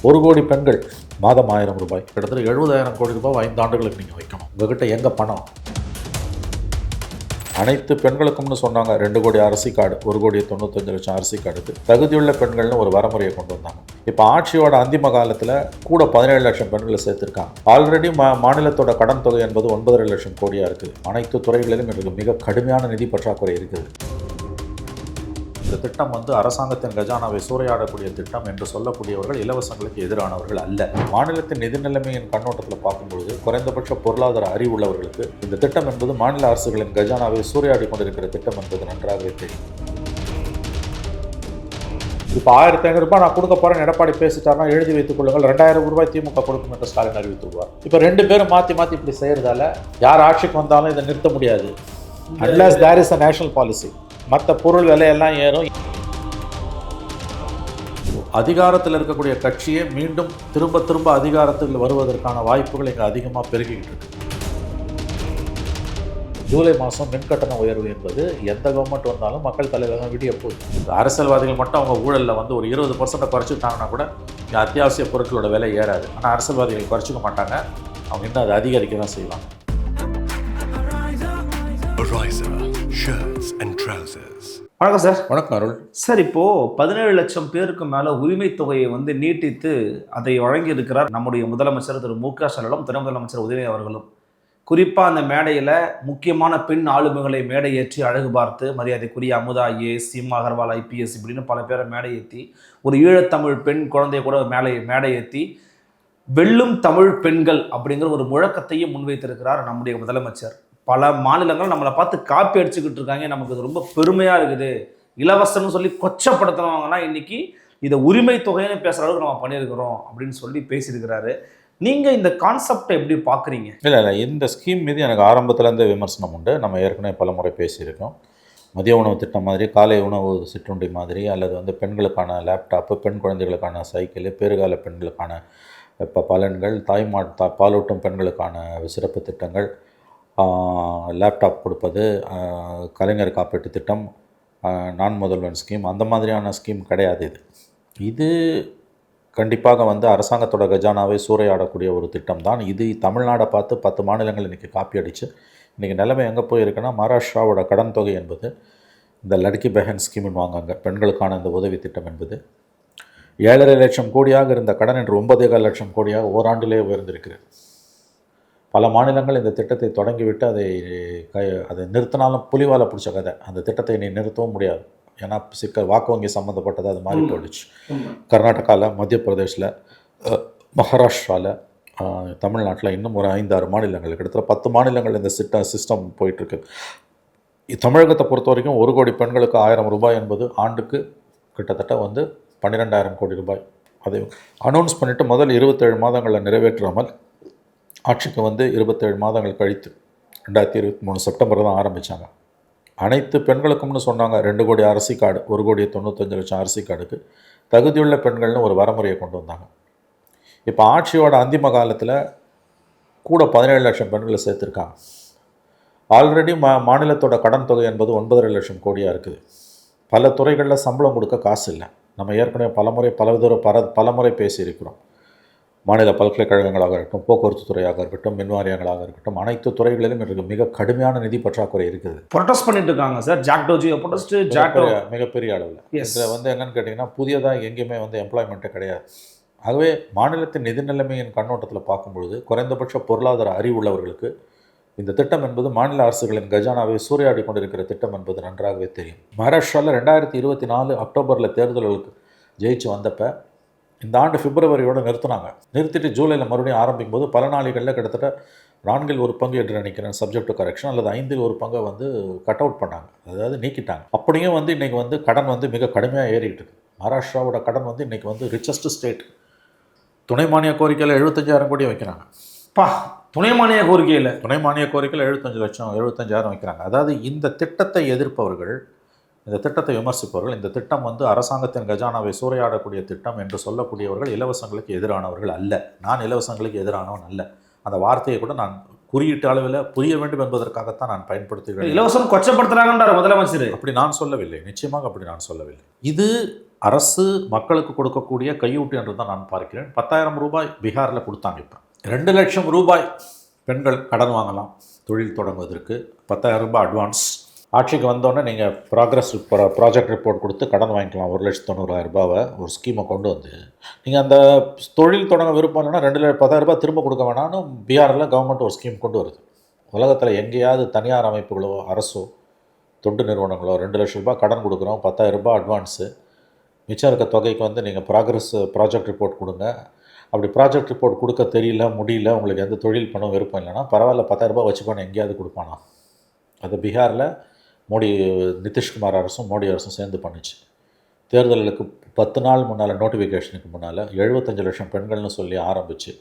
1 கோடி பெண்கள் மாதம் 1000 ரூபாய், கிட்டத்தட்ட 70,000 கோடி ரூபாய் 5 ஆண்டுகளுக்கு நீங்கள் வைக்கணும். உங்ககிட்ட எங்கே பணம்? அனைத்து பெண்களுக்கும்னு சொன்னாங்க 2 கோடி அரிசி கார்டு, 1,95,00,000 அரிசி கார்டுக்கு தகுதியுள்ள பெண்கள்னு ஒரு வரமுறையை கொண்டு வந்தாங்க. இப்போ ஆட்சியோட அந்திம காலத்தில் கூட 17 லட்சம் பெண்களை சேர்த்திருக்காங்க. ஆல்ரெடி மாநிலத்தோட கடன் தொகை என்பது 9.5 லட்சம் கோடியாக இருக்குது. அனைத்து துறைகளிலும் இன்றைக்கு மிக கடுமையான நிதி பற்றாக்குறை இருக்குது. இந்த திட்டம் வந்து அரசாங்கத்தின் கஜானாவை சூறையாடக்கூடிய திட்டம் என்று சொல்லக்கூடியவர்கள் இலவசங்களுக்கு எதிரானவர்கள் அல்ல. மாநிலத்தின் நிதி நிலைமையின் கண்ணோட்டத்தில் பார்க்கும்பொழுது குறைந்தபட்ச பொருளாதார அறிவு உள்ளவர்களுக்கு இந்த திட்டம் என்பது மாநில அரசுகளின் கஜானாவை சூறையாடி கொண்டிருக்கிற திட்டம் என்பது நன்றாகவே தெரியும். இப்போ 1500 ரூபாய் நான் கொடுக்க போறேன் எடப்பாடி பேசிட்டாருன்னா எழுதி வைத்துக் கொள்ளுங்கள், 2000 ரூபாய் திமுக கொடுக்கும் என்று ஸ்டாலின் அறிவித்துள்ளார். இப்போ 2 பேரும் மாற்றி இப்படி செய்யறதால யார் ஆட்சிக்கு வந்தாலும் இதை நிறுத்த முடியாது. unless there is a national policy. மற்ற பொருள் விலையெல்லாம் ஏறும். அதிகாரத்தில் இருக்கக்கூடிய கட்சியே மீண்டும் திரும்ப அதிகாரத்தில் வருவதற்கான வாய்ப்புகள் இங்கே அதிகமாக பெருகிக்கிட்டு இருக்கு. ஜூலை மாதம் மின்கட்டண உயர்வு என்பது எந்த கவர்மெண்ட் வந்தாலும் மக்கள் தலைவர் தான் விடிய போகுது. அரசியல்வாதிகள் மட்டும் அவங்க ஊழலில் வந்து ஒரு 20% குறைச்சிட்டாங்கன்னா கூட அத்தியாவசிய பொருட்களோட விலை ஏறாது. ஆனால் அரசியல்வாதிகள் குறைச்சிக்க மாட்டாங்க, அவங்க இன்னும் அதை அதிகரிக்க தான் செய்வாங்க. வணக்கம் சார். வணக்கம் அருள் சார், இப்போது 17 லட்சம் பேருக்கு மேலே உரிமை தொகையை வந்து நீட்டித்து அதை வழங்கியிருக்கிறார் நம்முடைய முதலமைச்சர் திரு மு.க. ஸ்டாலினும் துணை முதலமைச்சர் உதயநிதி அவர்களும். குறிப்பாக அந்த மேடையில் முக்கியமான பெண் ஆளுமைகளை மேடை ஏற்றி அழகு பார்த்து மரியாதைக்குரிய அமுதா ஐஏஎஸ், சீமா அகர்வால் ஐபிஎஸ் இப்படின்னு பல பேரை மேடை ஏற்றி ஒரு ஈழத்தமிழ் பெண் குழந்தைய கூட மேடை ஏற்றி வெல்லும் தமிழ் பெண்கள் அப்படிங்கிற ஒரு முழக்கத்தையும் முன்வைத்திருக்கிறார் நம்முடைய முதலமைச்சர். பல மாநிலங்கள் நம்மளை பார்த்து காப்பி அடிச்சுக்கிட்டு இருக்காங்க. நமக்கு இது ரொம்ப பெருமையாக இருக்குது. இலவசம்னு சொல்லி கொச்சப்படுத்துனவங்கன்னா இன்னைக்கு இதை உரிமை தொகைன்னு பேசுகிற அளவுக்கு நம்ம பண்ணியிருக்கிறோம் அப்படின்னு சொல்லி பேசியிருக்கிறாரு. நீங்கள் இந்த கான்செப்டை எப்படி பார்க்குறீங்க? இல்லை, இந்த ஸ்கீம் மீது எனக்கு ஆரம்பத்துலேருந்தே விமர்சனம் உண்டு. நம்ம ஏற்கனவே பல முறை பேசியிருக்கோம். மதிய உணவு திட்டம் மாதிரி, காலை உணவு சிற்றுண்டி மாதிரி, அல்லது வந்து பெண்களுக்கான லேப்டாப்பு, பெண் குழந்தைகளுக்கான சைக்கிள், பேறுகால பெண்களுக்கான பலன்கள், பாலூட்டும் பெண்களுக்கான சிறப்பு திட்டங்கள், லேப்டாப் கொடுப்பது, கலைஞர் காப்பீட்டு திட்டம், நான் முதல்வன் ஸ்கீம், அந்த மாதிரியான ஸ்கீம் கிடையாது. இது கண்டிப்பாக வந்து அரசாங்கத்தோட கஜானாவை சூறையாடக்கூடிய ஒரு திட்டம் தான். இது தமிழ்நாடை பார்த்து 10 மாநிலங்கள் இன்றைக்கி காப்பி அடித்து இன்றைக்கி நிலைமை எங்கே போயிருக்குன்னா, மகாராஷ்டிராவோட கடன் தொகை என்பது இந்த லட்கி பெஹன் ஸ்கீம்னு வாங்காங்க, பெண்களுக்கான இந்த உதவி திட்டம் என்பது 7.5 லட்சம் கோடியாக இருந்த கடன் என்று 9.25 லட்சம் கோடியாக ஓராண்டிலே உயர்ந்திருக்கிறது. பல மாநிலங்கள் இந்த திட்டத்தை தொடங்கிவிட்டு அதை நிறுத்தினாலும் புலிவாலை பிடிச்ச கதை. அந்த திட்டத்தை நீ நிறுத்தவும் முடியாது. ஏன்னா வாக்கு வங்கி சம்மந்தப்பட்டது அது மாறி போயிடுச்சு. கர்நாடகாவில், மத்திய பிரதேஷில், மகாராஷ்டிராவில், தமிழ்நாட்டில், இன்னும் ஒரு 5-6 மாநிலங்கள், கிட்டத்தட்ட 10 மாநிலங்கள் இந்த சிஸ்டம் போயிட்டுருக்கு. தமிழகத்தை பொறுத்த வரைக்கும் 1 கோடி பெண்களுக்கு 1000 ரூபாய் என்பது ஆண்டுக்கு கிட்டத்தட்ட வந்து 12,000 கோடி ரூபாய். அதை அனௌன்ஸ் பண்ணிவிட்டு முதல் 27 மாதங்களில் நிறைவேற்றாமல் ஆட்சிக்கு வந்து 27 மாதங்கள் கழித்து 2023 செப்டம்பர் தான் ஆரம்பித்தாங்க. அனைத்து பெண்களுக்கும்னு சொன்னாங்க 2 கோடி அரிசி கார்டு, 1,95,00,000 அரிசி கார்டுக்கு தகுதியுள்ள பெண்கள்னு ஒரு வரமுறையை கொண்டு வந்தாங்க. இப்போ ஆட்சியோட அந்திம காலத்தில் கூட 17 லட்சம் பெண்களை சேர்த்துருக்காங்க. ஆல்ரெடி மாநிலத்தோட கடன் தொகை என்பது 9.5 லட்சம் கோடியாக இருக்குது. பல துறைகளில் சம்பளம் கொடுக்க காசு இல்லை. நம்ம ஏற்கனவே பலமுறை பேசியிருக்கிறோம். மாநில பல்கலைக்கழகங்களாக இருக்கட்டும், போக்குவரத்து துறையாக இருக்கட்டும், மின்வாரியங்களாக இருக்கட்டும், அனைத்து துறைகளிலும் இன்றைக்கு மிக கடுமையான நிதி பற்றாக்குறை இருக்குது. ப்ரொடெஸ்ட் பண்ணிட்டு இருக்காங்க சார். மிகப்பெரிய அளவில் இதில் வந்து என்னென்னு கேட்டிங்கன்னா, புதியதாக எங்கேயுமே வந்து எம்ப்ளாய்மெண்ட்டே கிடையாது. ஆகவே மாநிலத்தின் நிதி நிலைமையின் கண்ணோட்டத்தில் பார்க்கும்பொழுது குறைந்தபட்ச பொருளாதார அறிவு உள்ளவர்களுக்கு இந்த திட்டம் என்பது மாநில அரசுகளின் கஜானாவை சூறையாடி கொண்டிருக்கிற திட்டம் என்பது நன்றாகவே தெரியும். மகாராஷ்டிராவில் 2024 அக்டோபரில் தேர்தல்களுக்கு ஜெயிச்சு வந்தப்போ இந்த ஆண்டு பிப்ரவரியோடு நிறுத்திட்டு ஜூலையில் மறுபடியும் ஆரம்பிக்கும் போது பல கிட்டத்தட்ட 4 பங்கு என்று நினைக்கிறேன் சப்ஜெக்ட் டு கரெக்ஷன், அல்லது 5 பங்கை வந்து கட் அவுட் பண்ணாங்க, அதாவது நீக்கிட்டாங்க. அப்படியும் வந்து இன்றைக்கி வந்து கடன் வந்து மிக கடுமையாக ஏறிட்டு இருக்கு. மகாராஷ்டிராவோட கடன் வந்து இன்றைக்கி வந்து ரிச்சஸ்ட் ஸ்டேட். துணை மானிய கோரிக்கையில் 75,000 கோடி வைக்கிறாங்க. துணை மானிய கோரிக்கையில் 75,000 வைக்கிறாங்க. அதாவது இந்த திட்டத்தை எதிர்ப்பவர்கள், இந்த திட்டத்தை விமர்சிப்பவர்கள், இந்த திட்டம் வந்து அரசாங்கத்தின் கஜானாவை சூறையாடக்கூடிய திட்டம் என்று சொல்லக்கூடியவர்கள் இலவசங்களுக்கு எதிரானவர்கள் அல்ல. நான் இலவசங்களுக்கு எதிரானவன் அல்ல. அந்த வார்த்தையை கூட நான் குறியீட்டு அளவில் புரிய வேண்டும் என்பதற்காகத்தான் நான் பயன்படுத்துகிறேன். இலவசம் கொச்சப்படுத்துகிறாங்கன்றார் முதலமைச்சர். அப்படி நான் சொல்லவில்லை, நிச்சயமாக அப்படி நான் சொல்லவில்லை. இது அரசு மக்களுக்கு கொடுக்கக்கூடிய கையூட்டு என்று தான் நான் பார்க்கிறேன். 10,000 ரூபாய் பீகாரில் கொடுத்தாங்க. இப்போ 2 லட்சம் ரூபாய் பெண்கள் கடன் வாங்கலாம் தொழில் தொடங்குவதற்கு. 10,000 ரூபாய் அட்வான்ஸ். ஆட்சிக்கு வந்தோடனே நீங்கள் ப்ராஜெக்ட் ரிப்போர்ட் கொடுத்து கடன் வாங்கிக்கலாம். 1,90,000 ரூபாவை ஒரு ஸ்கீமை கொண்டு வந்து நீங்கள் அந்த தொழில் தொடங்க விருப்பம் இல்லைன்னா 10,000 ரூபாய் திரும்ப கொடுக்க வேணாம்னு பீகாரில் கவர்மெண்ட் ஒரு ஸ்கீம் கொண்டு வருது. உலகத்தில் எங்கேயாவது தனியார் அமைப்புகளோ அரசோ தொண்டு நிறுவனங்களோ 2 லட்சம் ரூபாய் கடன் கொடுக்குறோம், 10,000 ரூபாய் அட்வான்ஸு, மிச்சம் இருக்க தொகைக்கு வந்து நீங்கள் ப்ராஜெக்ட் ரிப்போர்ட் கொடுங்க. அப்படி ப்ராஜெக்ட் ரிப்போர்ட் கொடுக்க தெரியல, முடியல, உங்களுக்கு எந்த தொழில் பண்ண விருப்பம் இல்லைன்னா பரவாயில்ல 10,000 ரூபாய் வச்சுக்கோன்னு எங்கேயாவது கொடுப்பானா? அது பீகாரில் நிதிஷ்குமார் அரசும் மோடி அரசும் சேர்ந்து பண்ணிச்சு. தேர்தலுக்கு 10 நாள் முன்னால், நோட்டிஃபிகேஷனுக்கு முன்னால் 75 லட்சம் பெண்கள்னு சொல்லி ஆரம்பித்து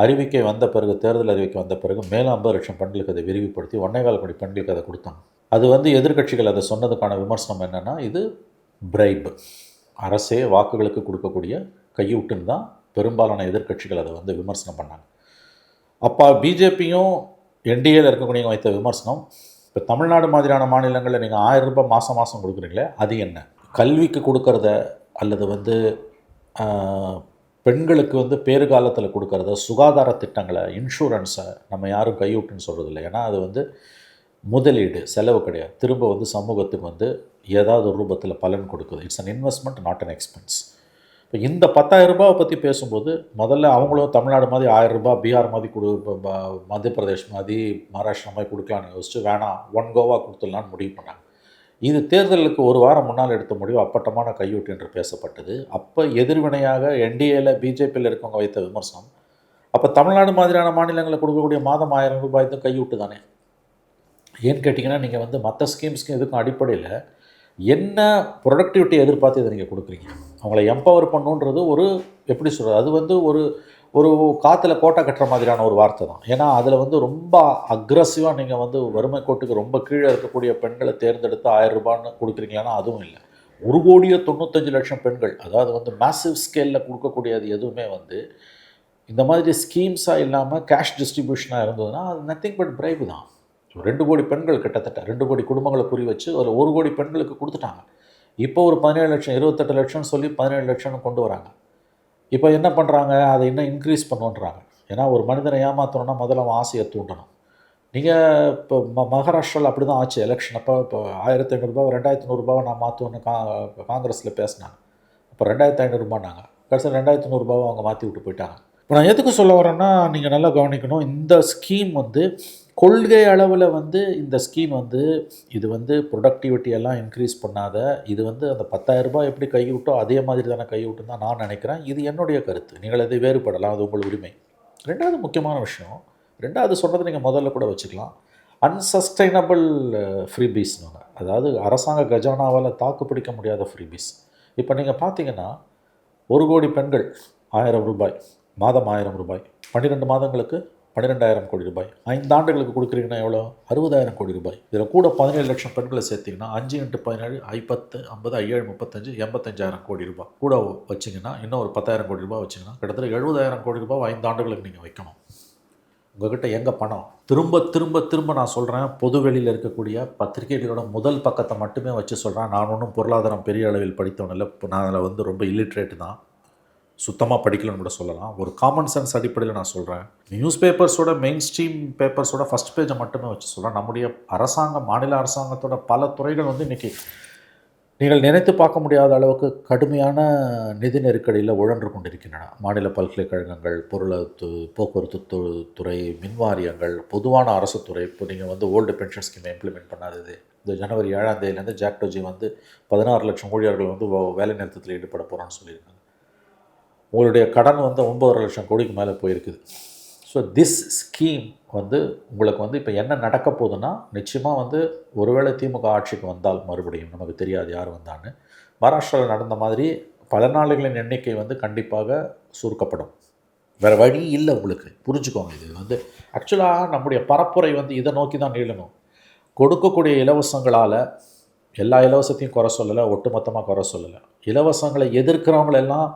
அறிவிக்கை வந்த பிறகு, தேர்தல் அறிவிக்கை வந்த பிறகு மேலும் 50 லட்சம் பெண்களுக்கு அதை விரிவுபடுத்தி 1.25 கோடி பெண்களுக்கு அதை கொடுத்தாங்க. அது வந்து எதிர்க்கட்சிகள் அதை சொன்னதுக்கான விமர்சனம் என்னென்னா, இது பிரைப், அரசே வாக்குகளுக்கு கொடுக்கக்கூடிய கையூட்டுன்னு தான் பெரும்பாலான எதிர்க்கட்சிகள் அதை வந்து விமர்சனம் பண்ணாங்க. அப்போ பிஜேபியும் என்டிஏல இருக்கக்கூடியவங்க வைத்த விமர்சனம், இப்போ தமிழ்நாடு மாதிரியான மாநிலங்களில் நீங்கள் 1000 ரூபாய் மாதம் மாதம் கொடுக்குறீங்களே, அது என்ன? கல்விக்கு கொடுக்கறத அல்லது வந்து பெண்களுக்கு வந்து பேறுகாலத்தில் கொடுக்கறத, சுகாதார திட்டங்களை, இன்சூரன்ஸை நம்ம யாரும் கையூட்டுன்னு சொல்கிறதில்ல. ஏன்னா அது வந்து முதலீடு, செலவு கிடையாது. திரும்ப வந்து சமூகத்துக்கு வந்து ஏதாவது ஒரு ரூபத்தில் பலன் கொடுக்குது. It's an investment, not an expense. இப்போ இந்த 10,000 ரூபாவை பற்றி பேசும்போது முதல்ல அவங்களும் தமிழ்நாடு மாதிரி 1000 ரூபாய், பீகார் மாதிரி மத்திய பிரதேஷ் மாதிரி, மகாராஷ்டிரா மாதிரி கொடுக்கலான்னு யோசிச்சு வேணாம், 1 கோவா கொடுத்துடலான்னு முடிவு பண்ணாங்க. இது தேர்தலுக்கு ஒரு வாரம் முன்னால் எடுத்த முடிவு அப்பட்டமான கையூட்டு என்று பேசப்பட்டது. அப்போ எதிர்வினையாக என்டிஏல பிஜேபியில் இருக்கவங்க வைத்த விமர்சனம், அப்போ தமிழ்நாடு மாதிரியான மாநிலங்களில் கொடுக்கக்கூடிய மாதம் 1000 ரூபாய் தான் கையூட்டு தானே? ஏன்னு கேட்டிங்கன்னா, நீங்கள் வந்து மற்ற ஸ்கீம்ஸ்க்கு எதுக்கும் அடிப்படையில் என்ன ப்ரொடக்டிவிட்டி எதிர்பார்த்து இதை நீங்கள் கொடுக்குறீங்க? அவங்கள எம்பவர் பண்ணுன்றது ஒரு எப்படி சொல்கிறது, அது வந்து ஒரு ஒரு காற்றுல கோட்டை கட்டுற மாதிரியான ஒரு வார்த்தை தான். ஏன்னா அதில் வந்து ரொம்ப அக்ரஸிவாக நீங்கள் வந்து வறுமை கோட்டுக்கு ரொம்ப கீழே இருக்கக்கூடிய பெண்களை தேர்ந்தெடுத்து 1000 ரூபான்னு கொடுக்குறீங்களான்னா அதுவும் இல்லை. 1,95,00,000 பெண்கள், அதாவது வந்து மேசிவ் ஸ்கேலில் கொடுக்கக்கூடியது எதுவுமே வந்து இந்த மாதிரி ஸ்கீம்ஸாக இல்லாமல் கேஷ் டிஸ்ட்ரிபியூஷனாக இருந்ததுன்னா அது நத்திங் பட் பிரைப் தான். 2 கோடி பெண்கள், கிட்டத்தட்ட 2 கோடி குடும்பங்களை குறி வச்சு ஒரு 1 கோடி பெண்களுக்கு கொடுத்துட்டாங்க. இப்போ ஒரு 17 லட்சம், 28 லட்சம்னு சொல்லி 17 லட்சம்னு கொண்டு வராங்க. இப்போ என்ன பண்ணுறாங்க, அதை இன்னும் இன்க்ரீஸ் பண்ணுன்றாங்க. ஏன்னா ஒரு மனிதனை ஏமாற்றணும்னா முதல்ல அவன் ஆசையை தூண்டணும். நீங்கள் இப்போ மகாராஷ்டிராவில் அப்படி தான் ஆச்சு. எலெக்ஷன் அப்போ இப்போ 1,500 ரூபாய் 2,100 ரூபாவை நான் மாற்றுவேன்னு காங்கிரஸில் பேசினாங்க. அப்போ 2,500 ரூபான்னாங்க. கடைசியில் 2,100 ரூபாவை அவங்க மாற்றி விட்டு போயிட்டாங்க. இப்போ நான் எதுக்கு சொல்ல வரேன்னா, நீங்கள் நல்லா கவனிக்கணும். இந்த ஸ்கீம் வந்து கொள்கை அளவில் வந்து இந்த ஸ்கீம் வந்து இது வந்து ப்ரொடக்டிவிட்டியெல்லாம் இன்க்ரீஸ் பண்ணாத, இது வந்து அந்த 10,000 ரூபாய் எப்படி கைவிட்டோ அதே மாதிரி தானே கைவிட்டுன்னு தான் நான் நினைக்கிறேன். இது என்னுடைய கருத்து. நீங்கள் அதை வேறுபடலாம், அது உங்கள் உரிமை. 2வது முக்கியமான விஷயம், 2வது சொன்னது நீங்கள் முதல்ல கூட வச்சுக்கலாம், அன்சஸ்டைனபிள் ஃப்ரீபீஸ்னுங்க. அதாவது அரசாங்க கஜானாவால் தாக்கு பிடிக்க முடியாத ஃப்ரீபீஸ். இப்போ நீங்கள் பார்த்தீங்கன்னா 1 கோடி பெண்கள் 1000 ரூபாய், மாதம் 1000 ரூபாய், 12 மாதங்களுக்கு 12,000 கோடி ரூபாய், 5 ஆண்டுகளுக்கு கொடுக்குறீங்கன்னா எவ்வளோ? 60,000 கோடி ரூபாய். இதில் கூட 17 லட்சம் பெண்களை சேர்த்திங்கன்னா 5 × 17 50 50 7 35 85,000 கோடி ரூபாய் கூட வச்சிங்கன்னா, இன்னும் ஒரு 10,000 கோடி ரூபாய் வச்சிங்கன்னா கிட்டத்தட்ட 70,000 கோடி ரூபாய் 5 ஆண்டுகளுக்கு நீங்கள் வைக்கணும். உங்கள்கிட்ட எங்கே பணம்? திரும்ப திரும்ப திரும்ப நான் சொல்கிறேன், பொதுவெளியில் இருக்கக்கூடிய பத்திரிகைகளோட முதல் பக்கத்தை மட்டுமே வச்சு சொல்கிறேன். நான் ஒன்றும் பொருளாதாரம் பெரிய அளவில் படித்தவன் இல்லை. இப்போ நான் அதில் வந்து ரொம்ப இல்லிட்ரேட்டு தான், சுத்தமாக படிக்கலன்னு கூட சொல்லலாம். ஒரு காமன் சென்ஸ் அடிப்படையில் நான் சொல்கிறேன். நியூஸ் பேப்பர்ஸோட மெயின் ஸ்ட்ரீம் பேப்பர்ஸோட ஃபஸ்ட் பேஜை மட்டுமே வச்சு சொல்கிறேன். நம்முடைய அரசாங்கம், மாநில அரசாங்கத்தோட பல துறைகள் வந்து இன்றைக்கி நீங்கள் நினைத்து பார்க்க முடியாத அளவுக்கு கடுமையான நிதி நெருக்கடியில் உழன்று கொண்டிருக்கின்றன. மாநில பல்கலைக்கழகங்கள், போக்குவரத்து துறை, மின்வாரியங்கள், பொதுவான அரசு துறை. இப்போ நீங்கள் வந்து ஓல்டு பென்ஷன் ஸ்கீமை இம்ப்ளிமெண்ட் பண்ணாதது, இந்த ஜனவரி 7ஆம் தேதியிலேருந்து ஜாக்டோஜி வந்து 16 லட்சம் ஊழியர்கள் வந்து வேலை நிறுத்தத்தில் ஈடுபட போகிறான்னு சொல்லியிருக்காங்க. உங்களுடைய கடன் வந்து 9 லட்சம் கோடிக்கு மேலே போயிருக்குது. ஸோ திஸ் ஸ்கீம் வந்து உங்களுக்கு வந்து இப்போ என்ன நடக்க போகுதுன்னா, நிச்சயமாக வந்து ஒருவேளை திமுக ஆட்சிக்கு வந்தால், மறுபடியும் நமக்கு தெரியாது யார் வந்தான்னு, மகாராஷ்டிராவில் நடந்த மாதிரி பல நாடுகளின் எண்ணிக்கை வந்து கண்டிப்பாக சுருக்கப்படும். வேறு வழி இல்லை. உங்களுக்கு புரிஞ்சுக்கோங்க. இது வந்து ஆக்சுவலாக நம்முடைய பரப்புரை வந்து இதை நோக்கி தான் நீளணும். கொடுக்கக்கூடிய இலவசங்களால் எல்லா இலவசத்தையும் குறை சொல்லலை, ஒட்டுமொத்தமாக குறை சொல்லலை. இலவசங்களை எதிர்க்கிறவங்களெல்லாம்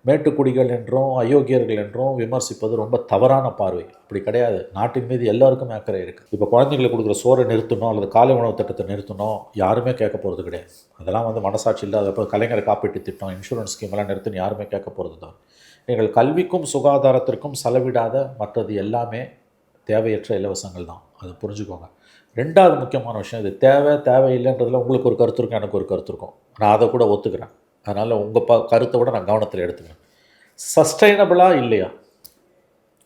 மேட்டுக்குடிகள் என்றும் அயோக்கியர்கள் என்றும் விமர்சிப்பது ரொம்ப தவறான பார்வை. அப்படி கிடையாது. நாட்டின் மீது எல்லாருக்கும் அக்கறை இருக்குது. இப்போ குழந்தைங்களுக்கு கொடுக்குற சோறை நிறுத்தணும் அல்லது காலை உணவு திட்டத்தை நிறுத்தணும் யாருமே கேட்க போகிறது கிடையாது. அதெல்லாம் வந்து மனசாட்சி இல்லாத கலைஞர் காப்பீட்டு திட்டம், இன்சூரன்ஸ் ஸ்கீம் எல்லாம் நிறுத்தின்னு யாருமே கேட்க போகிறது தான். நீங்கள் கல்விக்கும் சுகாதாரத்திற்கும் செலவிடாத மற்றது எல்லாமே தேவையற்ற இலவசங்கள் தான். அது புரிஞ்சுக்கோங்க. ரெண்டாவது முக்கியமான விஷயம், இது தேவையில்லைன்றதுல உங்களுக்கு ஒரு கருத்து இருக்கும், எனக்கு ஒரு கருத்து இருக்கும். நான் அதை கூட ஒத்துக்கிறேன். அதனால் உங்கள் கருத்தை விட நான் கவனத்தில் எடுத்துக்கிறேன். சஸ்டைனபிளாக இல்லையா,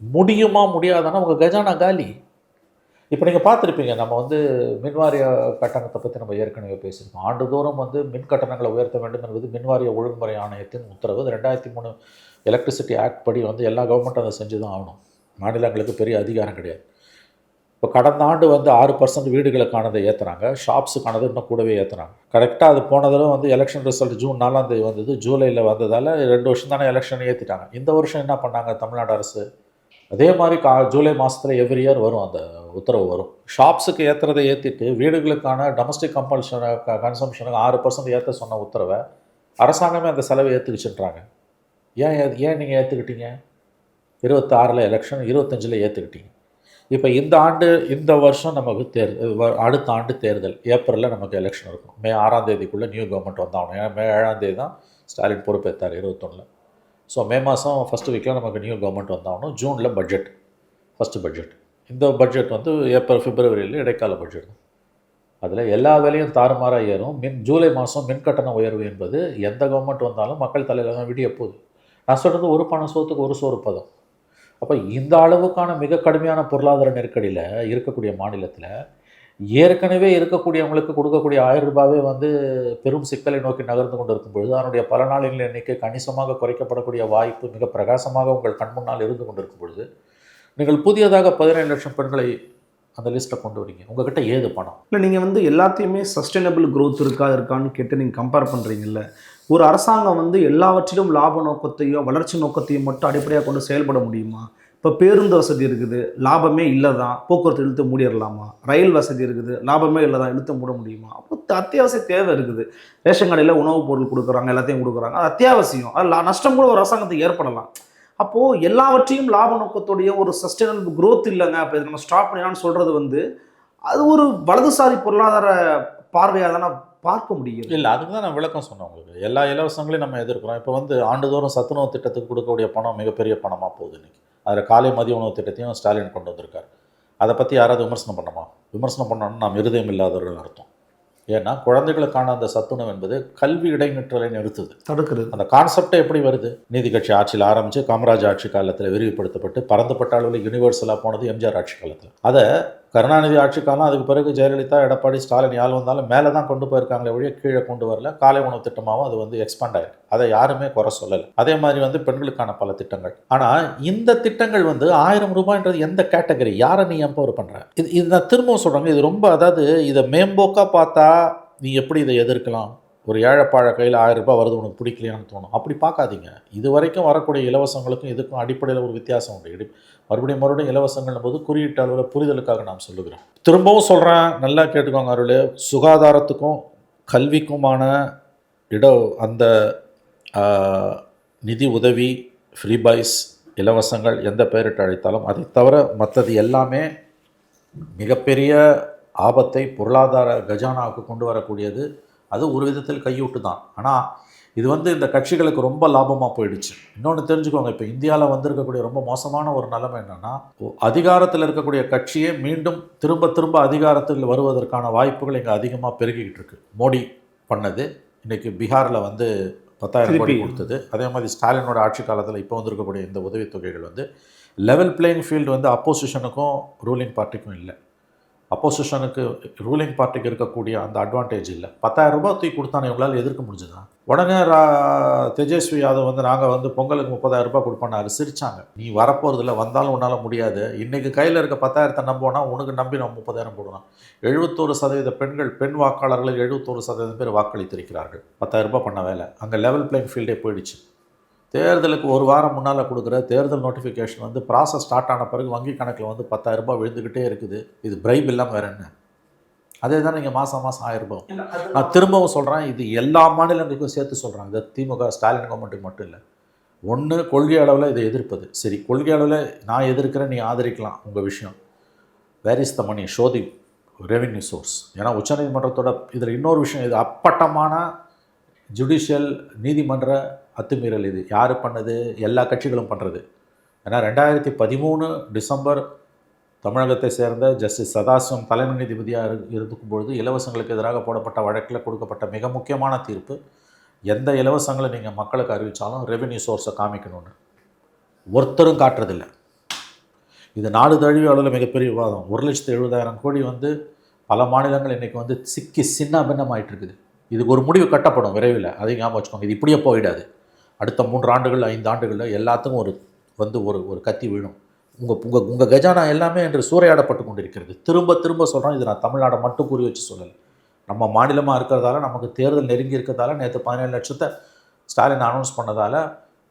முடியுமா முடியாதானா உங்கள் கஜானா காலி. இப்போ நீங்கள் பார்த்துருப்பீங்க, நம்ம வந்து மின்வாரிய கட்டணத்தை பற்றி நம்ம ஏற்கனவே பேசியிருக்கோம். ஆண்டுதோறும் வந்து மின் கட்டணங்களை உயர்த்த வேண்டும் என்பது மின்வாரிய ஒழுங்குமுறை ஆணையத்தின் உத்தரவு. 2003 எலக்ட்ரிசிட்டி ஆக்ட் படி வந்து எல்லா கவர்மெண்ட்டும் அதை செஞ்சு தான் ஆகணும். மாநிலங்களுக்கு பெரிய அதிகாரம் கிடையாது. இப்போ கடந்த ஆண்டு வந்து 6% வீடுகளுக்கானதை ஏற்றுறாங்க, ஷாப்ஸுக்கானது இன்னும் கூடவே ஏற்றுறாங்க. கரெக்டாக அது போன தடவை வந்து எலெக்ஷன் ரிசல்ட் ஜூன் 4 வந்தது. ஜூலையில் வந்ததால் 2 வருஷம் தானே எலெக்ஷன் ஏற்றிட்டாங்க. இந்த வருஷம் என்ன பண்ணாங்க தமிழ்நாடு அரசு, அதே மாதிரி ஜூலை மாதத்தில் எவ்ரி இயர் வரும், அந்த உத்தரவு வரும். ஷாப்ஸுக்கு ஏற்றுறதை ஏற்றிட்டு வீடுகளுக்கான டொமஸ்டிக் கன்சம்ஷனுக்கு 6% ஏற்ற சொன்ன உத்தரவை அரசாங்கமே அந்த செலவை ஏற்றுக்கிச்சுன்றாங்க. ஏன் நீங்கள் ஏற்றுக்கிட்டீங்க? 26 எலெக்ஷன், 25 ஏற்றுக்கிட்டீங்க. இப்போ இந்த வருஷம் நமக்கு அடுத்த ஆண்டு தேர்தல், ஏப்ரலில் நமக்கு எலெக்ஷன் இருக்கும். மே 6 நியூ கவர்மெண்ட் வந்தாகணும். ஏன்னா மே 7 தான் ஸ்டாலின் பொறுப்பேற்றார் 21. ஸோ மே மாதம் ஃபஸ்ட்டு வீக்கில் நமக்கு நியூ கவர்மெண்ட் வந்தாகணும். ஜூனில் பட்ஜெட், ஃபஸ்ட்டு பட்ஜெட். இந்த பட்ஜெட் வந்து ஏப்ரல் பிப்ரவரியில் இடைக்கால பட்ஜெட். அதில் எல்லா வேலையும் தாறுமாறாக ஏறும். ஜூலை மாதம் மின் கட்டண உயர்வு என்பது எந்த கவர்மெண்ட் வந்தாலும் மக்கள் தலையில் தான் விடிய போகுது. நான் சொல்கிறது ஒரு பணம் சோத்துக்கு ஒரு சோறு பதம். அப்போ இந்த அளவுக்கான மிக கடுமையான பொருளாதார நெருக்கடியில் இருக்கக்கூடிய மாநிலத்தில் ஏற்கனவே இருக்கக்கூடியவங்களுக்கு கொடுக்கக்கூடிய 1000 ரூபாவே வந்து பெரும் சிக்கலை நோக்கி நகர்ந்து கொண்டு இருக்கும் பொழுது அதனுடைய பல நாளின் எண்ணிக்கை கணிசமாக குறைக்கப்படக்கூடிய வாய்ப்பு மிக பிரகாசமாக உங்கள் கண் முன்னால் இருந்து கொண்டிருக்கும் பொழுது நீங்கள் புதியதாக 17 லட்சம் பெண்களை அந்த லிஸ்ட்டை கொண்டு வரீங்க. உங்ககிட்ட ஏது பணம் இல்லை? நீங்கள் வந்து எல்லாத்தையுமே சஸ்டைனபிள் க்ரோத் இருக்கான்னு கேட்டு நீங்கள் கம்பேர் பண்ணுறீங்கல்ல. ஒரு அரசாங்கம் வந்து எல்லாவற்றிலும் லாப நோக்கத்தையோ வளர்ச்சி நோக்கத்தையும் மட்டும் அடிப்படையாக கொண்டு செயல்பட முடியுமா? இப்போ பேருந்து வசதி இருக்குது, லாபமே இல்லை தான், போக்குவரத்து இழுத்து மூடிடலாமா? ரயில் வசதி இருக்குது, லாபமே இல்லை தான், இழுத்து மூட முடியுமா? அப்போ அத்தியாவசிய தேவை இருக்குது. ரேஷன் கடையில் உணவுப் பொருள் கொடுக்குறாங்க, எல்லாத்தையும் கொடுக்குறாங்க, அது அத்தியாவசியம். அது நஷ்டம் கூட ஒரு அரசாங்கத்துக்கு ஏற்படலாம். அப்போது எல்லாவற்றையும் லாப நோக்கத்துடைய ஒரு சஸ்டைனபிள் க்ரோத் இல்லைங்க, அப்போ இதை நம்ம ஸ்டாப் பண்ணிடலாம்னு சொல்கிறது வந்து அது ஒரு வலதுசாரி பொருளாதார பார்வையாக தானே பார்க்க முடியும். இல்லை, அதுக்கு தான் நான் விளக்கம் சொன்னேன் உங்களுக்கு. எல்லா இலவசங்களையும் நம்ம எதிர்க்கிறோம். இப்போ வந்து ஆண்டுதோறும் சத்துணவு திட்டத்துக்கு கொடுக்கக்கூடிய பணம் மிகப்பெரிய பணமாக போகுது இன்றைக்கி. அதில் காலை மதிய உணவு திட்டத்தையும் ஸ்டாலின் கொண்டு வந்திருக்கார். அதை பற்றி யாராவது விமர்சனம் பண்ணணுமா? விமர்சனம் பண்ணணும்னு நாம் இருதயம் இல்லாதவர்கள் அர்த்தம். ஏன்னா குழந்தைகளுக்கான அந்த சத்துணவு என்பது கல்வி இடைநிற்றலை நிறுத்துது, தடுக்கிறது. அந்த கான்செப்டே எப்படி வருது? நீதி கட்சி ஆட்சியில் ஆரம்பித்து காமராஜ் ஆட்சி காலத்தில் விரிவுபடுத்தப்பட்டு பரந்தப்பட்ட அளவில் யூனிவர்சலாக போனது எம்ஜிஆர் ஆட்சி காலத்தில். அதை கருணாநிதி ஆட்சி காலம், அதுக்கு பிறகு ஜெயலலிதா, எடப்பாடி, ஸ்டாலின் யார் வந்தாலும் மேலே தான் கொண்டு போயிருக்காங்களே ஒழிய கீழே கொண்டு வரல. காலை உணவு திட்டமாகவும் அது வந்து எக்ஸ்பாண்ட் ஆகிருக்கு. அதை யாருமே குறை சொல்லலை. அதே மாதிரி வந்து பெண்களுக்கான பல திட்டங்கள். ஆனால் இந்த திட்டங்கள் வந்து 1000 ரூபாய்ன்றது எந்த கேட்டகரி, யாரை நீ எம்பவர் பண்ணுற? இது நான் திரும்பவும் சொல்கிறாங்க, இது ரொம்ப, அதாவது இதை மேம்போக்காக பார்த்தா நீ எப்படி இதை எதிர்க்கலாம்? ஒரு ஏழைப்பாழ கையில் 1000 ரூபாய் வருது, உனக்கு பிடிக்கலையான்னு தோணும். அப்படி பார்க்காதீங்க. இது வரைக்கும் வரக்கூடிய இலவசங்களுக்கும் இதுக்கும் அடிப்படையில் ஒரு வித்தியாசம் உண்டு. மறுபடியும் இலவசங்கள் போது குறியீட்டு அளவில் புரிதலுக்காக நாம் சொல்லுகிறோம். திரும்பவும் சொல்கிறேன், நல்லா கேட்டுக்கோங்க அருள். சுகாதாரத்துக்கும் கல்விக்குமான அந்த நிதி உதவி, ஃப்ரீ பாய்ஸ், இலவசங்கள் எந்த பெயரிட்டு அழைத்தாலும் அதை தவிர மற்றது எல்லாமே மிகப்பெரிய ஆபத்தை பொருளாதார கஜானாவுக்கு கொண்டு வரக்கூடியது. அது ஒரு விதத்தில் கையூட்டு தான். ஆனால் இது வந்து இந்த கட்சிகளுக்கு ரொம்ப லாபமாக போயிடுச்சு. இன்னொன்று தெரிஞ்சுக்கோங்க, இப்போ இந்தியாவில் வந்திருக்கக்கூடிய ரொம்ப மோசமான ஒரு நிலைமை என்னென்னா, அதிகாரத்தில் இருக்கக்கூடிய கட்சியே மீண்டும் திரும்ப அதிகாரத்தில் வருவதற்கான வாய்ப்புகள் இங்கே அதிகமாக பெருகிக்கிட்டு இருக்கு. மோடி பண்ணது, இன்றைக்கி பீகாரில் வந்து 10,000 கோடி கொடுத்தது. அதே மாதிரி ஸ்டாலினோட ஆட்சி காலத்தில் இப்போ வந்திருக்கக்கூடிய இந்த உதவித்தொகைகள் வந்து லெவல் பிளேயிங் ஃபீல்டு வந்து அப்போசிஷனுக்கும் ரூலிங் பார்ட்டிக்கும் இல்லை. அப்போசிஷனுக்கு ரூலிங் பார்ட்டிக்கு இருக்கக்கூடிய அந்த அட்வான்டேஜ் இல்லை. 10,000 ரூபாய் தூக்கி கொடுத்தானே இவங்களால் எதிர்க்க முடிஞ்சுதா? உடனே தேஜஸ்வி யாதவ் வந்து நாங்கள் வந்து பொங்கலுக்கு 30,000 ரூபாய் கொடுப்போம்னாரு. சிரிச்சாங்க. நீ வரப்போகிறதில்ல, வந்தாலும் உன்னால் முடியாது. இன்றைக்கி கையில் இருக்க 10,000 நம்போனா உனக்கு நம்பி நம்ம 30,000 போடணும். 71% பெண்கள், பெண் வாக்காளர்களில் 71% பேர் வாக்களித்திருக்கிறார்கள். 10,000 ரூபாய் பண்ண வேலை. அங்கே லெவல் பிளேயிங் ஃபீல்டே போயிடுச்சு. தேர்தலுக்கு ஒரு வாரம் முன்னால் கொடுக்குற தேர்தல் நோட்டிஃபிகேஷன் வந்து ப்ராசஸ் ஸ்டார்ட் ஆன பிறகு வங்கி கணக்கில் வந்து 10,000 ரூபாய் விழுந்துக்கிட்டே இருக்குது. இது பிரைப் இல்லாமல் வேறு என்ன? அதே தான் நீங்கள் மாதம் 1000 ரூபாய். நான் திரும்பவும் சொல்கிறேன், இது எல்லா மாநிலங்களுக்கும் சேர்த்து சொல்கிறேன். இது திமுக ஸ்டாலின் கவர்மெண்ட்டுக்கு மட்டும் இல்லை. ஒன்று கொள்கை அளவில் இதை எதிர்ப்பது. சரி, கொள்கை அளவில் நான் எதிர்க்கிறேன், நீ ஆதரிக்கலாம், உங்கள் விஷயம். Where is the money, show the revenue source. ஏன்னா உச்சநீதிமன்றத்தோட இதில் இன்னொரு விஷயம், இது அப்பட்டமான ஜுடிஷியல் நீதிமன்ற அத்துமீறல். இது யார் பண்ணது? எல்லா கட்சிகளும் பண்ணுறது. ஏன்னா 2013 டிசம்பர் தமிழகத்தை சேர்ந்த ஜஸ்டிஸ் சதாசிவம் தலைமை நீதிபதியாக இருக்கும் பொழுது இலவசங்களுக்கு எதிராக போடப்பட்ட வழக்கில் கொடுக்கப்பட்ட மிக முக்கியமான தீர்ப்பு, எந்த இலவசங்களை நீங்கள் மக்களுக்கு அறிவித்தாலும் ரெவென்யூ சோர்ஸை காமிக்கணும்னு. ஒருத்தரும் காட்டுறதில்லை. இது நாடு தழுவிய அளவில் மிகப்பெரிய விவாதம். 1,70,000 கோடி வந்து பல மாநிலங்கள் இன்றைக்கி வந்து சிக்கி சின்ன பின்னமாயிட்டு இருக்குது. இதுக்கு ஒரு முடிவு கட்டப்படும் விரைவில், அதையும் ஞாபகம் வச்சுக்கோங்க. இது இப்படியே போயிடாது. அடுத்த 3 ஆண்டுகள் 5 ஆண்டுகளில் எல்லாத்துக்கும் ஒரு கத்தி விழும். உங்கள் கஜானா எல்லாமே என்று சூறையாடப்பட்டு கொண்டிருக்கிறது. திரும்ப திரும்ப சொல்கிறோம். இது நான் தமிழ்நாடை மட்டும் குறி வச்சு சொல்லலை. நம்ம மாநிலமாக இருக்கிறதால, நமக்கு தேர்தல் நெருங்கி இருக்கிறதால, நேற்று 17 லட்சத்தை ஸ்டாலின் அனௌன்ஸ் பண்ணதால்,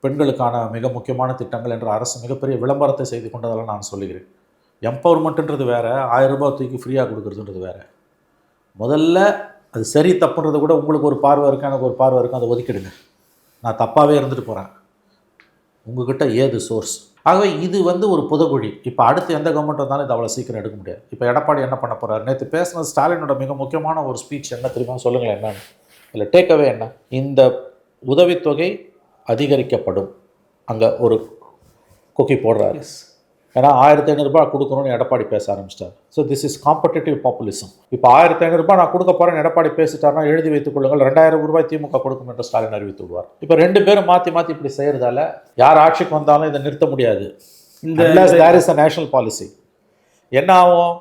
பெண்களுக்கான மிக முக்கியமான திட்டங்கள் என்ற அரசு மிகப்பெரிய விளம்பரத்தை செய்து கொண்டதால் நான் சொல்லுகிறேன். எம்பவர்மெண்ட்டுன்றது வேறு, 1000 ரூபாய் தூக்கி ஃப்ரீயாக கொடுக்குறதுன்றது வேறு. முதல்ல அது சரி தப்புன்றது கூட உங்களுக்கு ஒரு பார்வை இருக்கும், எனக்கு ஒரு பார்வை இருக்கும், அதை ஒதுக்கிடுங்க. நான் தப்பாகவே இருந்துட்டு போகிறேன், உங்ககிட்ட ஏது சோர்ஸ்? ஆகவே இது வந்து ஒரு புதகுழி. இப்போ அடுத்து எந்த கவர்மெண்ட் வந்தாலும் இது அவ்வளோ சீக்கிரம் எடுக்க முடியாது. இப்போ எடப்பாடி என்ன பண்ண போகிறார்? நேற்று பேசினது ஸ்டாலினோட மிக முக்கியமான ஒரு ஸ்பீச் என்ன தெரியுமா? சொல்லுங்களேன் என்னன்னு. இல்லை டேக்அவே என்ன? இந்த உதவித்தொகை அதிகரிக்கப்படும். அங்கே ஒரு கொக்கி போடுறாரு. ஏன்னா 1500 ரூபாய் கொடுக்கணும்னு எடப்பாடி பேச ஆரம்பிச்சிட்டார். So this is competitive populism. இப்போ 1500 ரூபாய் நான் கொடுக்க போகிறேன்னு எடப்பாடி பேசிட்டார்னா எழுதி வைத்துக் கொள்ளுங்கள், 2000 ரூபாய் திமுக கொடுக்கும் என்று ஸ்டாலின் அறிவித்து விடுவார். இப்போ 2 பேரும் மாற்றி மாற்றி இப்படி செய்கிறதால யார் ஆட்சிக்கு வந்தாலும் இதை நிறுத்த முடியாது. There is a national policy. என்ன ஆகும்?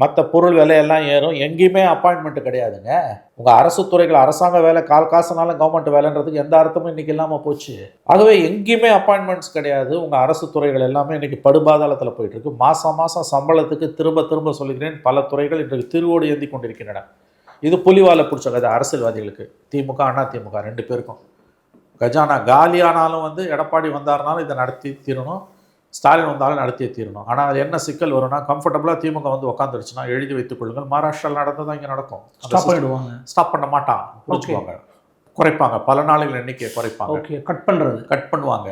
மற்ற பொருள் விலையெல்லாம் ஏறும். எங்கேயுமே அப்பாயின்மெண்ட்டு கிடையாதுங்க. உங்கள் அரசு துறைகள், அரசாங்க வேலை கால் காசுனாலும் கவர்மெண்ட் வேலைன்றதுக்கு எந்த அர்த்தமும் இன்றைக்கி இல்லாமல் போச்சு. ஆகவே எங்கேயுமே அப்பாயின்மெண்ட்ஸ் கிடையாது. உங்கள் அரசு துறைகள் எல்லாமே இன்றைக்கி படுபாதாளத்தில் போயிட்டுருக்கு. மாதம் மாதம் சம்பளத்துக்கு திரும்ப சொல்லுகிறேன், பல துறைகள் இன்றைக்கு திருவோடு ஏந்தி கொண்டிருக்கின்றன. இது புலிவாலை பிடிச்ச கதை அரசியல்வாதிகளுக்கு. திமுக அண்ணா திமுக 2 பேருக்கும் கஜானா காலியானாலும் வந்து எடப்பாடி வந்தாருனாலும் இதை நடத்தி தீரணும், ஸ்டாலின் வந்தாலும் நடத்தியே தீரணும். ஆனால் அது என்ன சிக்கல் வரும்னா, கம்ஃபர்டபுளாக திமுக வந்து உட்காந்துருச்சுன்னா எழுதி வைத்துக் கொள்ளுங்கள், மகாராஷ்டிராவில் நடந்ததான் இங்கே நடக்கும். ஸ்டாப் பண்ணிடுவாங்க. ஸ்டாப் பண்ண மாட்டான், புரிஞ்சுக்குவாங்க. குறைப்பாங்க, பல நாளுகள் எண்ணிக்கையை குறைப்பாங்க. ஓகே, கட் பண்ணுவாங்க.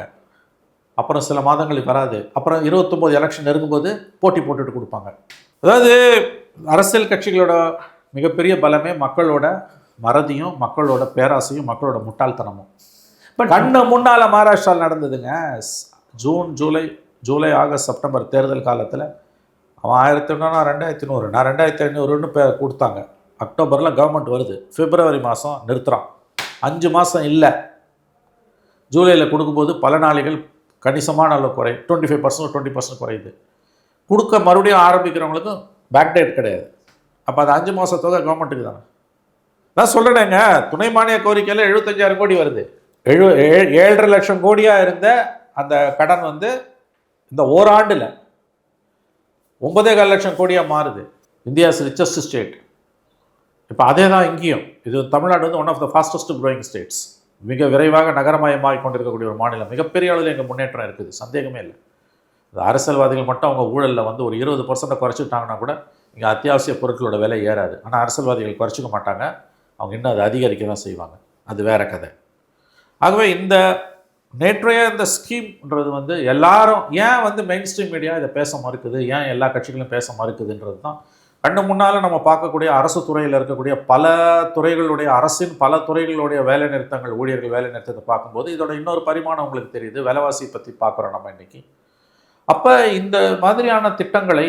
அப்புறம் சில மாதங்களுக்கு வராது. அப்புறம் 29 எலெக்ஷன் நெருங்கும்போது போட்டி போட்டுட்டு கொடுப்பாங்க. அதாவது அரசியல் கட்சிகளோட மிகப்பெரிய பலமே மக்களோட மறதியும், மக்களோட பேராசையும், மக்களோட முட்டாள்தனமும். பட் கண்ணு முன்னால் மகாராஷ்டிராவில் நடந்ததுங்க. ஜூலை ஆகஸ்ட் செப்டம்பர் தேர்தல் காலத்தில் அவன் 1500, 2100, நான் 2500 கொடுத்தாங்க. அக்டோபரில் கவர்மெண்ட் வருது, பிப்ரவரி மாதம் நிறுத்துகிறான். 5 மாதம் இல்லை. ஜூலையில் கொடுக்கும்போது பல நாளிகள் கணிசமான அளவு குறை, 25% 20% குறையுது. கொடுக்க மறுபடியும் ஆரம்பிக்கிறவங்களுக்கும் பேக்டேட் கிடையாது. அப்போ அது 5 மாத தொகை கவர்மெண்ட்டுக்கு தானே. நான் சொல்கிறேங்க, துணை மானிய கோரிக்கையில் 75,000 கோடி வருது. 7.5 லட்சம் கோடியாக இருந்த அந்த கடன் வந்து இந்த ஓராண்டில் 9.25 லட்சம் கோடியாக மாறுது. India's richest state. இப்போ அதே தான் இங்கேயும். இது தமிழ்நாடு வந்து one of the fastest growing states. மிக விரைவாக நகரமயமாகி கொண்டிருக்கக்கூடிய ஒரு மாநிலம். மிகப்பெரிய அளவில் எங்கள் முன்னேற்றம் இருக்குது, சந்தேகமே இல்லை. அது அரசியல்வாதிகள் மட்டும் அவங்க ஊழலில் வந்து ஒரு 20% குறைச்சிட்டாங்கன்னா கூட இங்கே அத்தியாவசிய பொருட்களோட விலை ஏறாது. ஆனால் அரசியல்வாதிகள் குறைச்சிக்க மாட்டாங்க, அவங்க இன்னும் அதை அதிகரிக்க தான் செய்வாங்க. அது வேறு கதை. ஆகவே இந்த நேற்றைய இந்த ஸ்கீம்ன்றது வந்து எல்லாரும் ஏன் வந்து மெயின் ஸ்ட்ரீம் மீடியா இதை பேச மறுக்குது, ஏன் எல்லா கட்சிகளும் பேச மறுக்குதுன்றது தான். கண்ணு முன்னால் நம்ம பார்க்கக்கூடிய அரசு துறையில் இருக்கக்கூடிய பல துறைகளுடைய, அரசின் பல துறைகளுடைய வேலை நிறுத்தங்கள், ஊழியர்கள் வேலை நிறுத்தத்தை பார்க்கும்போது இதோட இன்னொரு பரிமாணம் உங்களுக்கு தெரியுது. விலைவாசி பற்றி பார்க்குறோம் நம்ம இன்றைக்கி. அப்போ இந்த மாதிரியான திட்டங்களை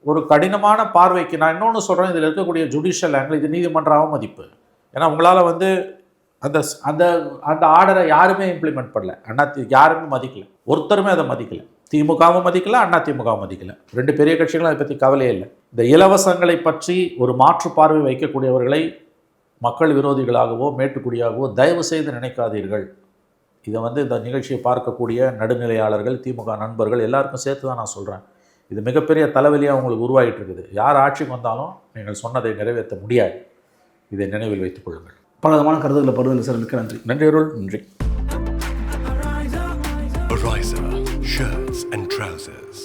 ஒரு கடினமான பார்வைக்கு, நான் இன்னொன்று சொல்கிறேன், இதில் இருக்கக்கூடிய ஜுடிஷியல் ஆங்கிள், இது நீதிமன்ற அவமதிப்பு. ஏன்னா உங்களால் வந்து அந்த அந்த அந்த ஆர்டரை யாருமே இம்ப்ளிமெண்ட் பண்ணல. யாருமே மதிக்கலை, ஒருத்தருமே அதை மதிக்கலை. திமுகவும் மதிக்கலை, அதிமுகவும் மதிக்கலை. 2 பெரிய கட்சிகளும் அதை பற்றி கவலையே இல்லை. இந்த இலவசங்களை பற்றி ஒரு மாற்று பார்வை வைக்கக்கூடியவர்களை மக்கள் விரோதிகளாகவோ மேட்டுக்குடியாகவோ தயவு செய்து நினைக்காதீர்கள். இதை வந்து இந்த நிகழ்ச்சியை பார்க்கக்கூடிய நடுநிலையாளர்கள், திமுக நண்பர்கள் எல்லாருக்கும் சேர்த்து தான் நான் சொல்கிறேன். இது மிகப்பெரிய தலைவலியாக உங்களுக்கு உருவாகிட்டு இருக்குது. யார் ஆட்சிக்கு வந்தாலும் நீங்கள் சொன்னதை நிறைவேற்ற முடியாது. இதை நினைவில் வைத்துக் கொள்ளுங்கள். பல விதமான கருத்துக்களை படுதல் சார். மிக்க நன்றி. நன்றி அருள். நன்றி. Ariza, shirts and trousers.